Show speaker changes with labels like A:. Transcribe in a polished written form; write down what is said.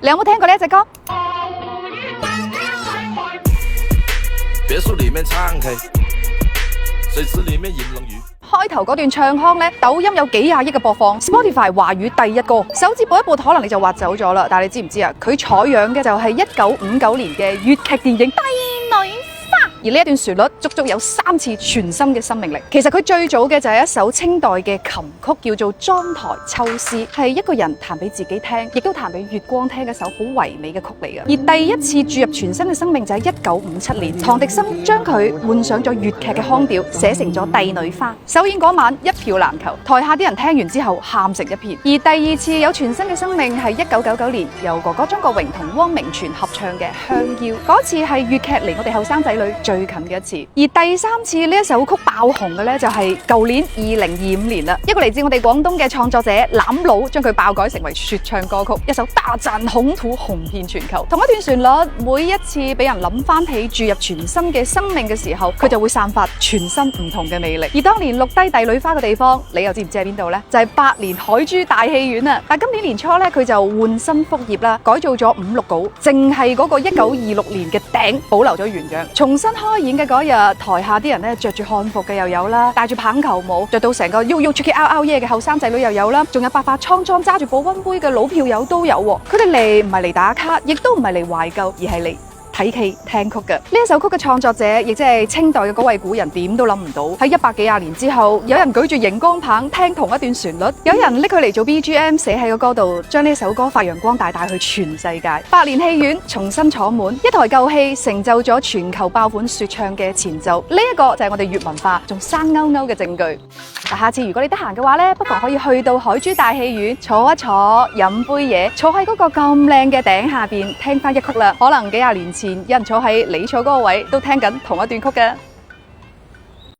A: 你有冇聽過呢一隻歌？
B: 別墅裏面唱 K， 水池裏面飲冷魚。
A: 開頭嗰段唱腔呢，抖音有幾廿億嘅播放 ，Spotify 華語第一歌。手指播一播，可能你就滑走咗啦。但係你知唔知啊？佢採樣嘅就係1959年嘅粵劇電影《帝女花》。而呢一段旋律足足有3次全新嘅生命力。其實佢最早嘅就係一首清代嘅琴曲，叫做《妝台秋思》，係一個人彈俾自己聽，亦都彈俾月光聽嘅一首好唯美嘅曲嚟嘅。而第一次注入全新嘅生命就係1957年，唐滌生將佢換上咗粵劇嘅腔調，寫成咗《帝女花》。首演嗰晚一票難求，台下啲人聽完之後喊成一片。而第二次有全新嘅生命係1999年，由哥哥張國榮同汪明荃合唱嘅《香夭》，嗰次係粵劇離我哋後生仔女最近嘅一次。而第三次呢一首曲爆紅嘅呢，就係舊年2025年啦，一個嚟自我哋廣東嘅創作者攬佬將佢爆改成為說唱歌曲，一首大讚紅土紅遍全球。同一段旋律，每一次俾人諗翻起注入全新嘅生命嘅時候，佢就會散發全新唔同嘅魅力。而當年錄低帝女花嘅地方，你又知唔知喺邊度呢？就係百年海珠大戲院啊！但今年年初呢，佢就換新復業啦，改造咗5、6稿，淨係嗰個1926年嘅頂保留咗原樣，重新開演嘅嗰日，台下啲人咧着住漢服嘅又有啦，戴住棒球帽，着到成個喐喐出嘅嗷嗷耶嘅後生仔女又有啦，仲有白髮蒼蒼揸住保溫杯嘅老票友都有喎。佢哋嚟唔係嚟打卡，亦都唔係嚟懷舊，而係嚟睇戲聽曲嘅。呢一首曲嘅創作者，亦即係清代嘅嗰位古人，點都諗唔到喺100幾廿年之後，有人舉住熒光棒聽同一段旋律，有人拎佢嚟做 BGM 寫喺個歌度，將呢首歌發揚光大，帶去全世界。百年戲院重新坐滿，一台舊戲成就咗全球爆款說唱嘅前奏。呢一個就係我哋粵文化仲生勾勾嘅證據。下次如果你得閒嘅話呢，不妨可以去到海珠大戲院坐一坐，飲杯嘢，坐喺嗰個咁靚嘅頂下邊聽翻一曲啦。可能幾廿年前有人坐喺你坐嗰個位都聽緊同一段曲嘅。